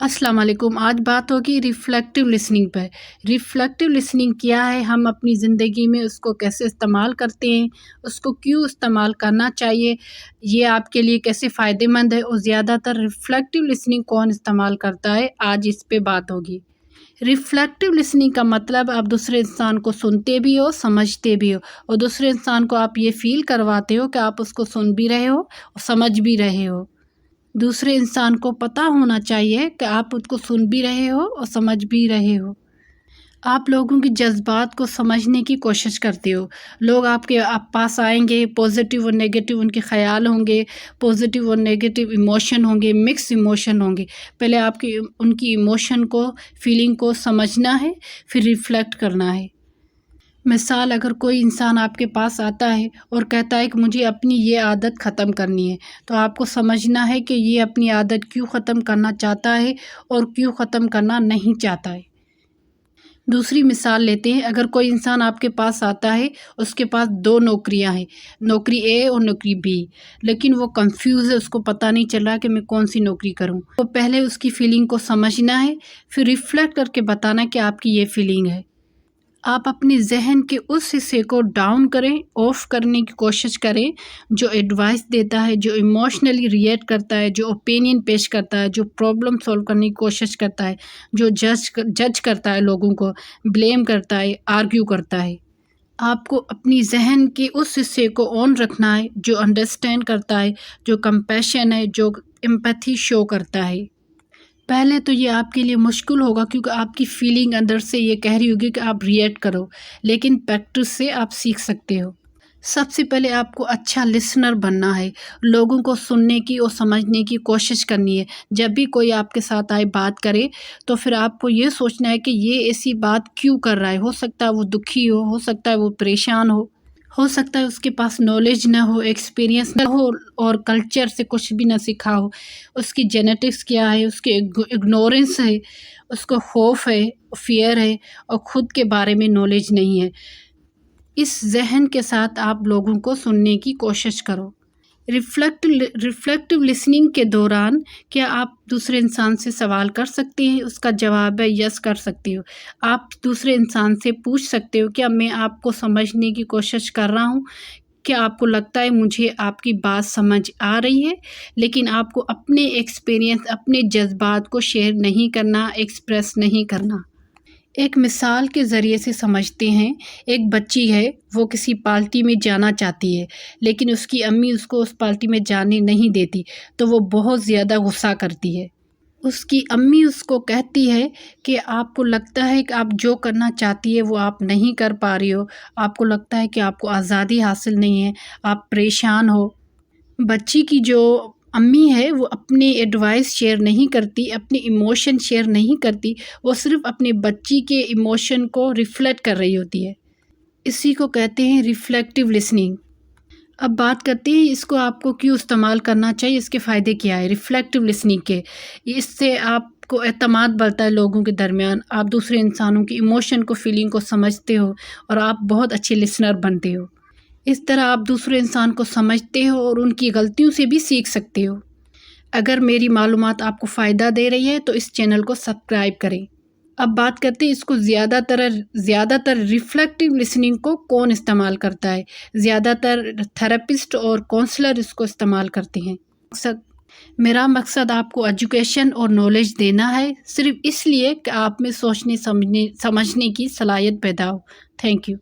अस्सलाम वालेकुम। आज बात होगी रिफ्लेक्टिव लिसनिंग पर। रिफ्लेक्टिव लिसनिंग क्या है, हम अपनी ज़िंदगी में उसको कैसे इस्तेमाल करते हैं, उसको क्यों इस्तेमाल करना चाहिए, ये आपके लिए कैसे फ़ायदेमंद है और ज़्यादातर रिफ्लेक्टिव लिसनिंग कौन इस्तेमाल करता है, आज इस पे बात होगी। रिफ्लेक्टिव लिसनिंग का मतलब आप दूसरे इंसान को सुनते भी हो, समझते भी हो और दूसरे इंसान को आप ये फ़ील करवाते हो कि आप उसको सुन भी रहे हो और समझ भी रहे हो। दूसरे इंसान को पता होना चाहिए कि आप उसको सुन भी रहे हो और समझ भी रहे हो। आप लोगों के जज़्बात को समझने की कोशिश करते हो। लोग आप पास आएँगे, पॉज़िटिव और नेगेटिव उनके ख़्याल होंगे, पॉज़िटिव और नेगेटिव इमोशन होंगे, मिक्स इमोशन होंगे। पहले आपकी उनकी इमोशन को, फ़ीलिंग को समझना है, फिर रिफ्लेक्ट करना है। मिसाल, अगर कोई इंसान आपके पास आता है और कहता है कि मुझे अपनी ये आदत ख़त्म करनी है, तो आपको समझना है कि ये अपनी आदत क्यों ख़त्म करना चाहता है और क्यों ख़त्म करना नहीं चाहता है। दूसरी मिसाल लेते हैं, अगर कोई इंसान आपके पास आता है, उसके पास 2 नौकरियां हैं, नौकरी ए और नौकरी बी, लेकिन वो कंफ्यूज है, उसको पता नहीं चल रहा कि मैं कौन सी नौकरी करूं। तो पहले उसकी फ़ीलिंग को समझना है, फिर रिफ्लेक्ट करके बताना कि आपकी ये फ़ीलिंग है। आप अपने ज़हन के उस हिस्से को डाउन करें, ऑफ करने की कोशिश करें, जो एडवाइस देता है, जो इमोशनली रिएक्ट करता है, जो ओपिनियन पेश करता है, जो प्रॉब्लम सॉल्व करने की कोशिश करता है, जो जज करता है, लोगों को ब्लेम करता है, आर्ग्यू करता है। आपको अपनी ज़हन के उस हिस्से को ऑन रखना है, जो अंडरस्टैंड करता है, जो कंपैशन है, जो एम्पैथी शो करता है। पहले तो ये आपके लिए मुश्किल होगा, क्योंकि आपकी फ़ीलिंग अंदर से ये कह रही होगी कि आप रिएक्ट करो, लेकिन प्रैक्टिस से आप सीख सकते हो। सबसे पहले आपको अच्छा लिसनर बनना है, लोगों को सुनने की और समझने की कोशिश करनी है। जब भी कोई आपके साथ आए बात करे, तो फिर आपको ये सोचना है कि ये ऐसी बात क्यों कर रहा है। हो सकता है वो दुखी हो सकता है वो परेशान हो सकता है उसके पास नॉलेज ना हो, एक्सपीरियंस ना हो और कल्चर से कुछ भी ना सीखा हो। उसकी जेनेटिक्स क्या है, उसकी इग्नोरेंस है, उसको खौफ है, फ़ियर है और ख़ुद के बारे में नॉलेज नहीं है। इस ज़हन के साथ आप लोगों को सुनने की कोशिश करो। रिफ्लेक्टिव लिसनिंग के दौरान क्या आप दूसरे इंसान से सवाल कर सकते हैं? उसका जवाब है यस, कर सकते हो। आप दूसरे इंसान से पूछ सकते हो, क्या मैं आपको समझने की कोशिश कर रहा हूँ? क्या आपको लगता है मुझे आपकी बात समझ आ रही है? लेकिन आपको अपने एक्सपीरियंस, अपने जज़्बात को शेयर नहीं करना, एक्सप्रेस नहीं करना। एक मिसाल के ज़रिए से समझते हैं। एक बच्ची है, वो किसी पार्टी में जाना चाहती है, लेकिन उसकी अम्मी उसको उस पार्टी में जाने नहीं देती, तो वो बहुत ज़्यादा गुस्सा करती है। उसकी अम्मी उसको कहती है कि आपको लगता है कि आप जो करना चाहती है वो आप नहीं कर पा रही हो, आपको लगता है कि आपको आज़ादी हासिल नहीं है, आप परेशान हो। बच्ची की जो अम्मी है, वो अपनी एडवाइस शेयर नहीं करती, अपने इमोशन शेयर नहीं करती, वो सिर्फ़ अपने बच्ची के इमोशन को रिफ्लेक्ट कर रही होती है। इसी को कहते हैं रिफ्लेक्टिव लिसनिंग। अब बात करते हैं इसको आपको क्यों इस्तेमाल करना चाहिए, इसके फ़ायदे क्या है रिफ्लेक्टिव लिसनिंग के। इससे आपको एतमाद बढ़ता है लोगों के दरमियान, आप दूसरे इंसानों की इमोशन को, फ़ीलिंग को समझते हो और आप बहुत अच्छे लिसनर बनते हो। इस तरह आप दूसरे इंसान को समझते हो और उनकी गलतियों से भी सीख सकते हो। अगर मेरी मालूमात आपको फ़ायदा दे रही है तो इस चैनल को सब्सक्राइब करें। अब बात करते हैं इसको ज़्यादातर रिफ्लेक्टिव लिसनिंग को कौन इस्तेमाल करता है। ज़्यादातर थेरेपिस्ट और काउंसलर इसको इस्तेमाल करते हैं। मेरा मकसद आपको एजुकेशन और नॉलेज देना है, सिर्फ़ इसलिए कि आप में सोचने समझने की सलाहियत पैदा हो। Thank you.